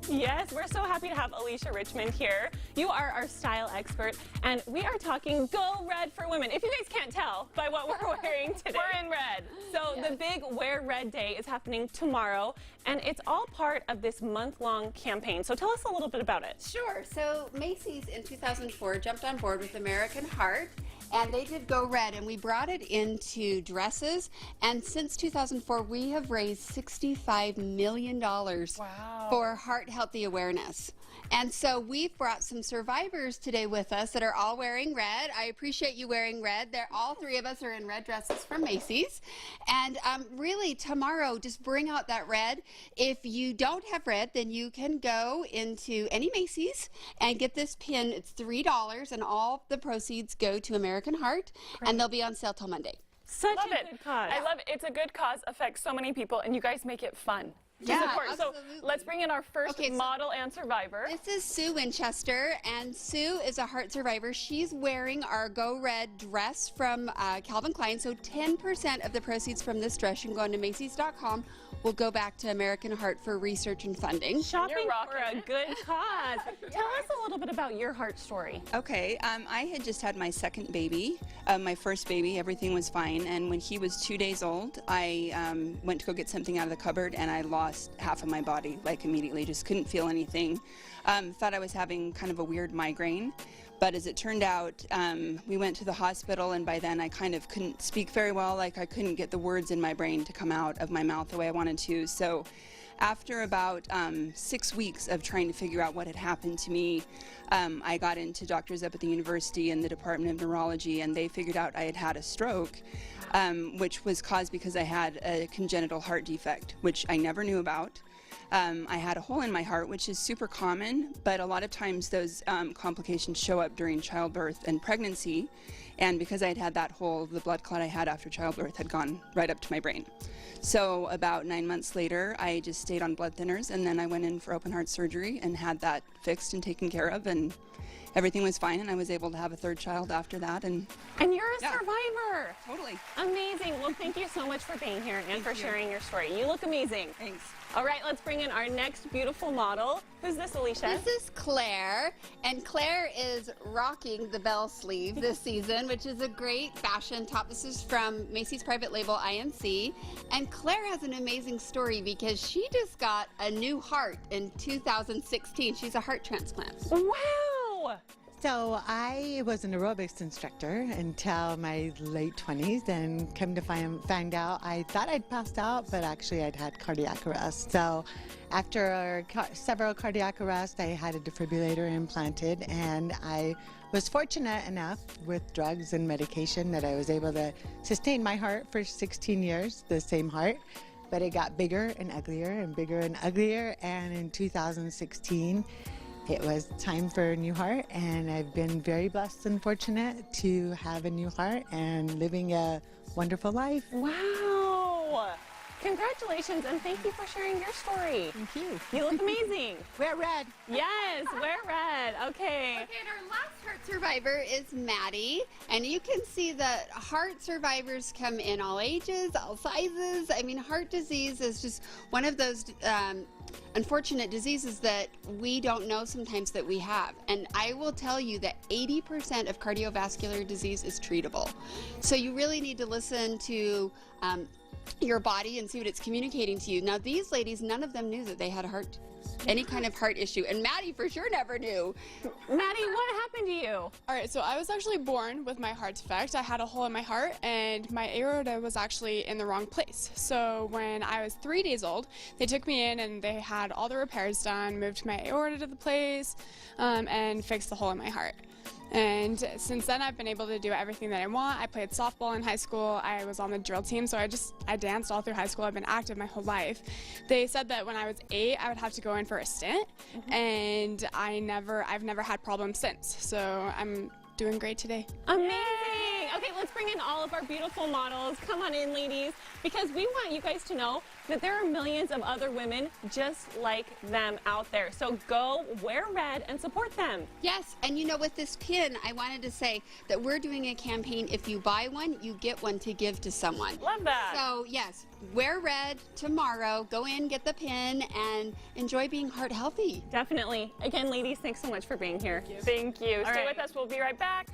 Yes, we're so happy to have Alicia Richmond here. You are our style expert, and we are talking Go Red for Women. If you guys can't tell by what we're wearing today, we're in red. So the big Wear Red Day is happening tomorrow, and it's all part of this month-long campaign. So tell us a little bit about it. Sure. So Macy's in 2004 jumped on board with American Heart, and they did Go Red, and we brought it into dresses. And since 2004, we have raised $65 million for heart healthy awareness. And so we've brought some survivors today with us that are all wearing red. I appreciate you wearing red. All three of us are in red dresses from Macy's. And really, tomorrow, just bring out that red. If you don't have red, then you can go into any Macy's and get this pin. It's $3, and all the proceeds go to American Heart, and they'll be on sale till Monday. Such a good cause. I love it. It's a good cause, affects so many people, and you guys make it fun. Yeah, so let's bring in our first model and survivor. This is Sue Winchester, and Sue is a heart survivor. She's wearing our Go Red dress from Calvin Klein, so 10% of the proceeds from this dress, you can go on to Macys.com, will go back to American Heart for research and funding. Shopping for a good cause. Tell us a little bit about your heart story. Okay, I had just had my second baby, my first baby. Everything was fine, and when he was 2 days old, I went to go get something out of the cupboard, and I lost half of my body, like immediately. Just couldn't feel anything. Thought I was having kind of a weird migraine, but as it turned out, we went to the hospital, and by then I kind of couldn't speak very well. Like I couldn't get the words in my brain to come out of my mouth the way I wanted to. So after about 6 weeks of trying to figure out what had happened to me, I got into doctors up at the university in the Department of Neurology, and they figured out I had had a stroke, which was caused because I had a congenital heart defect, which I never knew about. I had a hole in my heart, which is super common, but a lot of times those complications show up during childbirth and pregnancy. And because I had had that hole, the blood clot I had after childbirth had gone right up to my brain. So about 9 months later, I just stayed on blood thinners, and then I went in for open heart surgery and had that fixed and taken care of, and everything was fine, and I was able to have a third child after that. And you're a survivor. Totally. Amazing. Well, thank you so much for being here and for sharing your story. You look amazing. Thanks. All right, let's bring in our next beautiful model. Who's this, Alicia? This is Claire, and Claire is rocking the bell sleeve this season, which is a great fashion top. This is from Macy's private label INC, and Claire has an amazing story because she just got a new heart in 2016. She's a heart transplant. Wow! So I was an aerobics instructor until my late 20s, and come to find out, I thought I'd passed out, but actually I'd had cardiac arrest. So after several cardiac arrests, I had a defibrillator implanted, and I was fortunate enough with drugs and medication that I was able to sustain my heart for 16 years, the same heart. But it got bigger and uglier and bigger and uglier, and in 2016, it was time for a new heart, and I've been very blessed and fortunate to have a new heart and living a wonderful life. Wow! Congratulations, and thank you for sharing your story. Thank you. You look amazing. Wear red. Yes, wear red. Okay. Okay, and our last heart survivor is Maddie, and you can see that heart survivors come in all ages, all sizes. I mean, heart disease is just one of those unfortunate diseases that we don't know sometimes that we have. And I will tell you that 80% of cardiovascular disease is treatable. So you really need to listen to your body and see what it's communicating to you. Now, these ladies, none of them knew that they had any kind of heart issue, and Maddie for sure never knew. Maddie, what happened to you? All right, so I was actually born with my heart defect. I had a hole in my heart, and my aorta was actually in the wrong place. So when I was 3 days old, they took me in, and they had all the repairs done, moved my aorta to the place, and fixed the hole in my heart. And since then, I've been able to do everything that I want. I played softball in high school. I was on the drill team, so I danced all through high school. I've been active my whole life. They said that when I was 8, I would have to go in for a stint, and I've never had problems since. So I'm doing great today. Amazing. Okay, let's let's bring in all of our beautiful models. Come on in, ladies, because we want you guys to know that there are millions of other women just like them out there. So go wear red and support them. Yes, and you know, with this pin, I wanted to say that we're doing a campaign. If you buy one, you get one to give to someone. Love that. So yes, wear red tomorrow. Go in, get the pin, and enjoy being heart healthy. Definitely. Again, ladies, thanks so much for being here. Thank you. Stay right. with us. We'll be right back.